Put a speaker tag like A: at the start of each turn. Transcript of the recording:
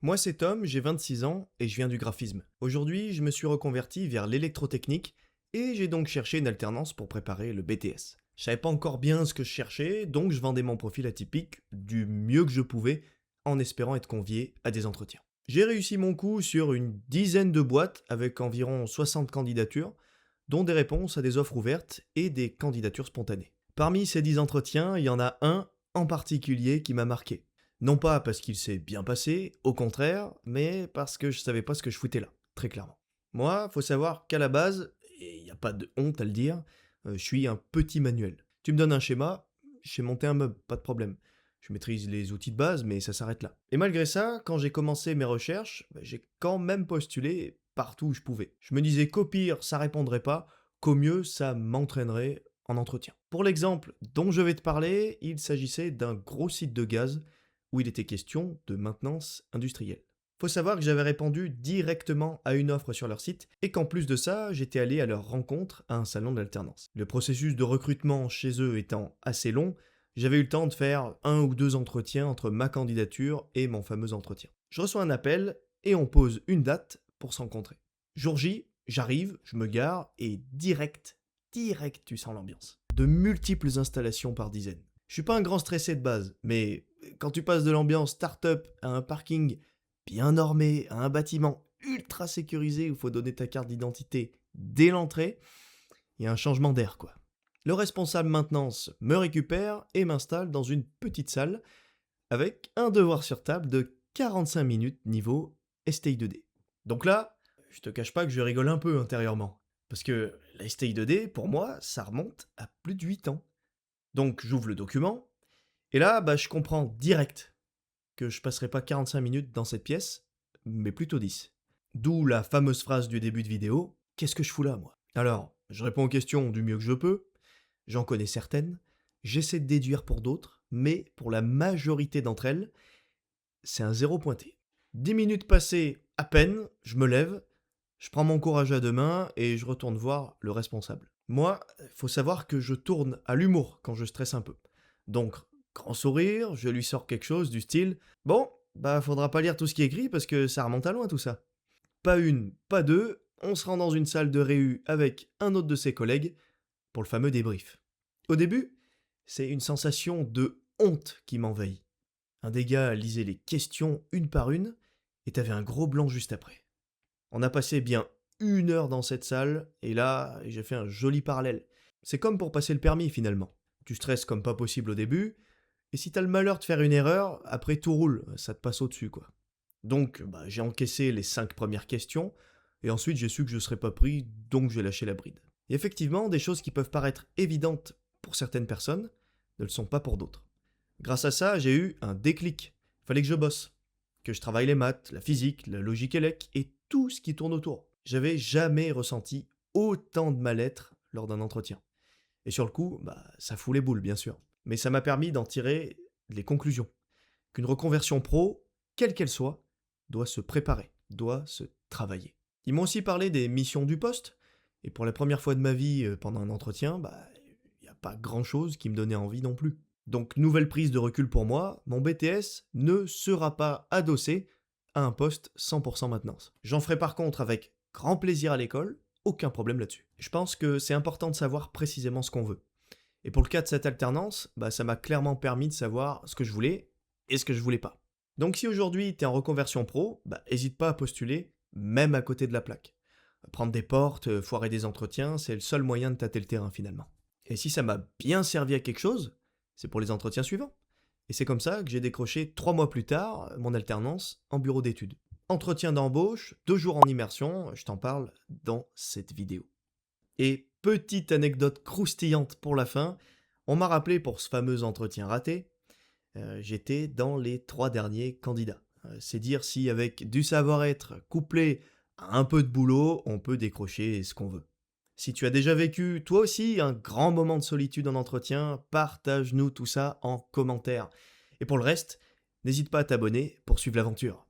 A: Moi, c'est Tom, j'ai 26 ans et je viens du graphisme. Aujourd'hui, je me suis reconverti vers l'électrotechnique et j'ai donc cherché une alternance pour préparer le BTS. Je savais pas encore bien ce que je cherchais, donc je vendais mon profil atypique du mieux que je pouvais en espérant être convié à des entretiens. J'ai réussi mon coup sur une dizaine de boîtes avec environ 60 candidatures, dont des réponses à des offres ouvertes et des candidatures spontanées. Parmi ces 10 entretiens, il y en a un en particulier qui m'a marqué. Non pas parce qu'il s'est bien passé, au contraire, mais parce que je savais pas ce que je foutais là, très clairement. Moi, faut savoir qu'à la base, et y a pas de honte à le dire, je suis un petit manuel. Tu me donnes un schéma, je sais monter un meuble, pas de problème. Je maîtrise les outils de base, mais ça s'arrête là. Et malgré ça, quand j'ai commencé mes recherches, j'ai quand même postulé partout où je pouvais. Je me disais qu'au pire, ça répondrait pas, qu'au mieux, ça m'entraînerait en entretien. Pour l'exemple dont je vais te parler, il s'agissait d'un gros site de gaz où il était question de maintenance industrielle. Faut savoir que j'avais répondu directement à une offre sur leur site et qu'en plus de ça, j'étais allé à leur rencontre à un salon d'alternance. Le processus de recrutement chez eux étant assez long, j'avais eu le temps de faire un ou deux entretiens entre ma candidature et mon fameux entretien. Je reçois un appel et on pose une date pour se rencontrer. Jour J, j'arrive, je me gare et direct, tu sens l'ambiance. De multiples installations par dizaines. Je suis pas un grand stressé de base, mais quand tu passes de l'ambiance start-up à un parking bien normé, à un bâtiment ultra sécurisé où il faut donner ta carte d'identité dès l'entrée, il y a un changement d'air quoi. Le responsable maintenance me récupère et m'installe dans une petite salle avec un devoir sur table de 45 minutes niveau STI 2D. Donc là, je te cache pas que je rigole un peu intérieurement. Parce que la STI 2D, pour moi, ça remonte à plus de 8 ans. Donc j'ouvre le document, et là, je comprends direct que je passerai pas 45 minutes dans cette pièce, mais plutôt 10. D'où la fameuse phrase du début de vidéo, qu'est-ce que je fous là, moi? Alors, je réponds aux questions du mieux que je peux, j'en connais certaines, j'essaie de déduire pour d'autres, mais pour la majorité d'entre elles, c'est un zéro pointé. 10 minutes passées à peine, je me lève, je prends mon courage à deux mains et je retourne voir le responsable. Moi, faut savoir que je tourne à l'humour quand je stresse un peu. Donc, grand sourire, je lui sors quelque chose du style bon, faudra pas lire tout ce qui est écrit parce que ça remonte à loin tout ça. Pas une, pas deux, on se rend dans une salle de réu avec un autre de ses collègues pour le fameux débrief. Au début, c'est une sensation de honte qui m'envahit. Un des gars lisait les questions une par une et t'avais un gros blanc juste après. On a passé bien 1 heure dans cette salle, et là, j'ai fait un joli parallèle. C'est comme pour passer le permis finalement. Tu stresses comme pas possible au début, et si t'as le malheur de faire une erreur, après tout roule, ça te passe au-dessus quoi. Donc, j'ai encaissé les 5 premières questions, et ensuite j'ai su que je serais pas pris, donc j'ai lâché la bride. Et effectivement, des choses qui peuvent paraître évidentes pour certaines personnes ne le sont pas pour d'autres. Grâce à ça, j'ai eu un déclic. Fallait que je bosse. Que je travaille les maths, la physique, la logique élec et tout ce qui tourne autour. J'avais jamais ressenti autant de mal-être lors d'un entretien. Et sur le coup, ça fout les boules, bien sûr. Mais ça m'a permis d'en tirer les conclusions. Qu'une reconversion pro, quelle qu'elle soit, doit se préparer, doit se travailler. Ils m'ont aussi parlé des missions du poste. Et pour la première fois de ma vie, pendant un entretien, il n'y a pas grand-chose qui me donnait envie non plus. Donc nouvelle prise de recul pour moi, mon BTS ne sera pas adossé à un poste 100% maintenance. J'en ferai par contre avec grand plaisir à l'école, aucun problème là-dessus. Je pense que c'est important de savoir précisément ce qu'on veut. Et pour le cas de cette alternance, ça m'a clairement permis de savoir ce que je voulais et ce que je voulais pas. Donc si aujourd'hui tu es en reconversion pro, hésite pas à postuler, même à côté de la plaque. Prendre des portes, foirer des entretiens, c'est le seul moyen de tâter le terrain finalement. Et si ça m'a bien servi à quelque chose, c'est pour les entretiens suivants. Et c'est comme ça que j'ai décroché 3 mois plus tard mon alternance en bureau d'études. Entretien d'embauche, 2 jours en immersion, je t'en parle dans cette vidéo. Et petite anecdote croustillante pour la fin, on m'a rappelé pour ce fameux entretien raté, j'étais dans les 3 derniers candidats. C'est dire si avec du savoir-être couplé à un peu de boulot, on peut décrocher ce qu'on veut. Si tu as déjà vécu, toi aussi, un grand moment de solitude en entretien, partage-nous tout ça en commentaire. Et pour le reste, n'hésite pas à t'abonner pour suivre l'aventure.